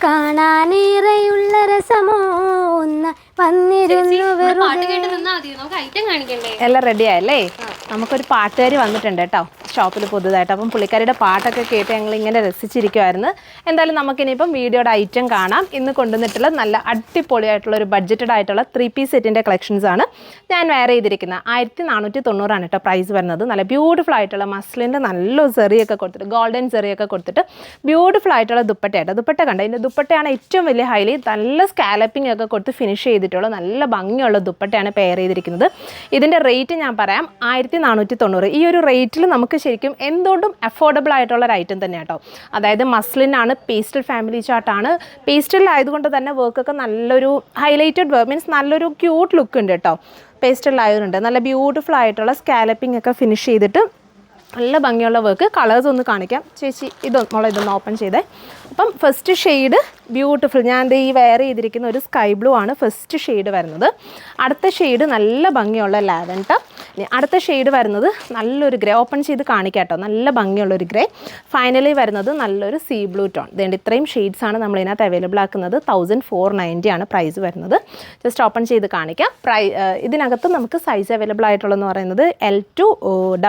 കാണാനേറെയുള്ള രസമോ ഒന്ന് വന്നിരുന്നു. എല്ലാം റെഡിയായല്ലേ? നമുക്കൊരു പാട്ടുകാരി വന്നിട്ടുണ്ട് കേട്ടോ ഷോപ്പിൽ പുതുതായിട്ട്. അപ്പം പുള്ളിക്കാരിയുടെ പാട്ടൊക്കെ കേട്ട് ഞങ്ങൾ ഇങ്ങനെ രസിച്ചിരിക്കുമായിരുന്നു. എന്തായാലും നമുക്കിനിയിപ്പം വീഡിയോയുടെ ഐറ്റം കാണാം. ഇന്ന് കൊണ്ടുവന്നിട്ടുള്ള നല്ല അടിപൊളിയായിട്ടുള്ള ഒരു ബഡ്ജറ്റഡ് ആയിട്ടുള്ള 3 പീസ് സെറ്റിൻ്റെ കളക്ഷൻസ് ആണ് ഞാൻ വെയർ ചെയ്തിരിക്കുന്നത്. 1490 കേട്ടോ പ്രൈസ് വരുന്നത്. നല്ല ബ്യൂട്ടിഫുൾ ആയിട്ടുള്ള മസ്ലിൻ്റെ നല്ല സെറിയൊക്കെ കൊടുത്തിട്ട് ഗോൾഡൻ സെറിയൊക്കെ കൊടുത്തിട്ട് ബ്യൂട്ടിഫുൾ ആയിട്ടുള്ള ദുപ്പട്ടയായിട്ട്. ദുപ്പട്ട കണ്ടോ? ഇതിൻ്റെ ദുപ്പട്ടയാണ് ഏറ്റവും വലിയ ഹൈലൈറ്റ്. നല്ല സ്കാലപ്പിംഗ് ഒക്കെ കൊടുത്ത് ഫിനിഷ് ചെയ്തിട്ടുള്ള നല്ല ഭംഗിയുള്ള ദുപ്പട്ടയാണ് പെയർ ചെയ്തിരിക്കുന്നത്. ഇതിൻ്റെ റേറ്റ് ഞാൻ പറയാം, 1490. ഈ ഒരു റേറ്റിൽ നമുക്ക് ശരിക്കും എന്തുകൊണ്ടും അഫോർഡബിൾ ആയിട്ടുള്ള ഒരു ഐറ്റം തന്നെ കേട്ടോ. അതായത് മസ്ലിനാണ്, പേസ്റ്റൽ ഫാമിലി ചാർട്ടാണ്. പേസ്റ്റലായതുകൊണ്ട് തന്നെ വർക്കൊക്കെ നല്ലൊരു ഹൈലൈറ്റഡ് വർക്ക്, മീൻസ് നല്ലൊരു ക്യൂട്ട് ലുക്ക് ഉണ്ട് കേട്ടോ. പേസ്റ്റലായതുകൊണ്ട് നല്ല ബ്യൂട്ടിഫുൾ ആയിട്ടുള്ള സ്കാലപ്പിംഗ് ഒക്കെ ഫിനിഷ് ചെയ്തിട്ട് നല്ല ഭംഗിയുള്ള വർക്ക്. കളേഴ്സ് ഒന്ന് കാണിക്കാം ചേച്ചി. ഇതൊന്ന് ഓപ്പൺ ചെയ്തേ. അപ്പം ഫസ്റ്റ് ഷെയ്ഡ് ബ്യൂട്ടിഫുൾ, ഞാൻ ഈ വെയർ ചെയ്തിരിക്കുന്ന ഒരു സ്കൈ ബ്ലൂ ആണ് ഫസ്റ്റ് ഷെയ്ഡ് വരുന്നത്. അടുത്ത ഷെയ്ഡ് നല്ല ഭംഗിയുള്ള ലാവൻഡർ. അടുത്ത ഷെയ്ഡ് വരുന്നത് നല്ലൊരു ഗ്രേ. ഓപ്പൺ ചെയ്ത് കാണിക്കാം കേട്ടോ. നല്ല ഭംഗിയുള്ളൊരു ഗ്രേ. ഫൈനലി വരുന്നത് നല്ലൊരു സീ ബ്ലൂ ടോൺ. ഇതുകൊണ്ട് ഇത്രയും ഷെയ്ഡ്സാണ് നമ്മളിതിനകത്ത് അവൈലബിൾ ആക്കുന്നത്. 1490 ആണ് പ്രൈസ് വരുന്നത്. ജസ്റ്റ് ഓപ്പൺ ചെയ്ത് കാണിക്കാം. ഇതിനകത്ത് നമുക്ക് സൈസ് അവൈലബിൾ ആയിട്ടുള്ളതെന്ന് പറയുന്നത് L to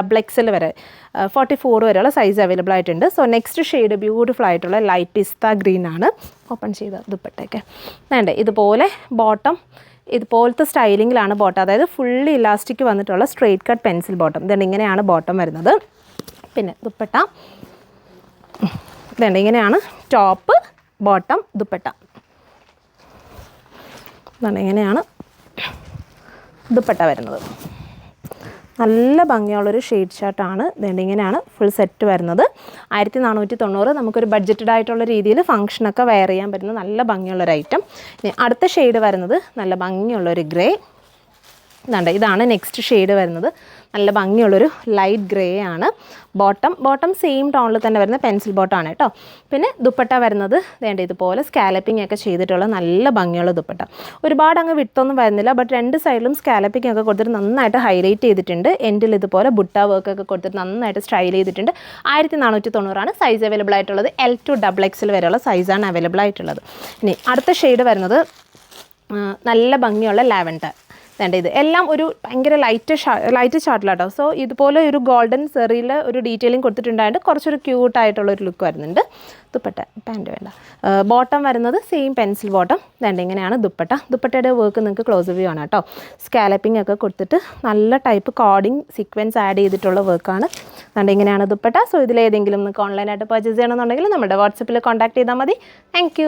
XXL വരെ 44 വരെയുള്ള സൈസ് അവൈലബിൾ ആയിട്ടുണ്ട്. സോ നെക്സ്റ്റ് ഷെയ്ഡ് ബ്യൂട്ടിഫുൾ ആയിട്ടുള്ള ലൈറ്റ് പിസ്ത ഗ്രീൻ ആണ്. ഓപ്പൺ ചെയ്ത ദുപ്പട്ടയൊക്കെ വേണ്ടേ ഇതുപോലെ ബോട്ടം ഇതുപോലത്തെ സ്റ്റൈലിങ്ങിലാണ് ബോട്ടം. അതായത് ഫുള്ളി ഇലാസ്റ്റിക് വന്നിട്ടുള്ള സ്ട്രെയിറ്റ് കട്ട് പെൻസിൽ ബോട്ടം. ഇതുകൊണ്ട് ഇങ്ങനെയാണ് ബോട്ടം വരുന്നത്. പിന്നെ ദുപ്പട്ട ഇതുണ്ട് ഇങ്ങനെയാണ് ടോപ്പ് ബോട്ടം ദുപ്പട്ട. ഇതുകൊണ്ട് ഇങ്ങനെയാണ് ദുപ്പട്ട വരുന്നത്. നല്ല ഭംഗിയുള്ളൊരു ഷെയ്ഡ് ഷർട്ടാണ്. ഇതുകൊണ്ട് ഇങ്ങനെയാണ് ഫുൾ സെറ്റ് വരുന്നത്. 1490 നമുക്കൊരു ബഡ്ജറ്റഡ് ആയിട്ടുള്ള രീതിയിൽ ഫംഗ്ഷനൊക്കെ വെയർ ചെയ്യാൻ പറ്റുന്ന നല്ല ഭംഗിയുള്ളൊരു ഐറ്റം. ഇനി അടുത്ത ഷെയ്ഡ് വരുന്നത് നല്ല ഭംഗിയുള്ളൊരു ഗ്രേ. ഇതാണ് നെക്സ്റ്റ് ഷെയ്ഡ് വരുന്നത്. നല്ല ഭംഗിയുള്ളൊരു ലൈറ്റ് ഗ്രേ ആണ്. ബോട്ടം സെയിം ടോണിൽ തന്നെ വരുന്ന പെൻസിൽ ബോട്ടമാണ് കേട്ടോ. പിന്നെ ദുപ്പട്ട വരുന്നത് വേണ്ട ഇതുപോലെ സ്കാലപ്പിംഗ് ഒക്കെ ചെയ്തിട്ടുള്ള നല്ല ഭംഗിയുള്ള ദുപ്പട്ട. ഒരുപാട് അങ്ങ് വിട്ടൊന്നും വരുന്നില്ല, ബട്ട് രണ്ട് സൈഡിലും സ്കാലപ്പിംഗ് ഒക്കെ കൊടുത്തിട്ട് നന്നായിട്ട് ഹൈലൈറ്റ് ചെയ്തിട്ടുണ്ട്. എൻഡിൽ ഇതുപോലെ ബുട്ട വർക്ക് ഒക്കെ കൊടുത്തിട്ട് നന്നായിട്ട് സ്റ്റൈൽ ചെയ്തിട്ടുണ്ട്. 1490 ആണ് സൈസ് അവൈലബിൾ ആയിട്ടുള്ളത്. L to XXL വരെയുള്ള സൈസാണ് അവൈലബിൾ ആയിട്ടുള്ളത്. ഇനി അടുത്ത ഷെയ്ഡ് വരുന്നത് നല്ല ഭംഗിയുള്ള ലാവൻഡർ. വേണ്ട ഇത് എല്ലാം ഒരു ഭയങ്കര ലൈറ്റ് ചാർട്ടിലാട്ടോ. സോ ഇതുപോലെ ഒരു ഗോൾഡൻ സെറിയിൽ ഒരു ഡീറ്റെയിലിംഗ് കൊടുത്തിട്ടുണ്ടായിട്ട് കുറച്ചൊരു ക്യൂട്ടായിട്ടുള്ളൊരു ലുക്ക് വരുന്നുണ്ട്. ദുപ്പട്ട പാൻറ്റ് വേണ്ട. ബോട്ടം വരുന്നത് സെയിം പെൻസിൽ ബോട്ടം. വേണ്ട ഇങ്ങനെയാണ് ദുപ്പട്ടയുടെ വർക്ക് നിങ്ങൾക്ക് ക്ലോസ് വ്യൂ ആണ് കേട്ടോ. സ്കാലപ്പിംഗ് ഒക്കെ കൊടുത്തിട്ട് നല്ല ടൈപ്പ് കോഡിങ് സീക്വൻസ് ആഡ് ചെയ്തിട്ടുള്ള വർക്കാണ്. വേണ്ട ഇങ്ങനെയാണ് ദുപ്പട്ട. സോ ഇതിലേതെങ്കിലും നിങ്ങൾക്ക് ഓൺലൈനായിട്ട് പർച്ചേസ് ചെയ്യണമെന്നുണ്ടെങ്കിൽ നമ്മുടെ വാട്സപ്പിൽ കോൺടാക്ട് ചെയ്താൽ മതി. താങ്ക്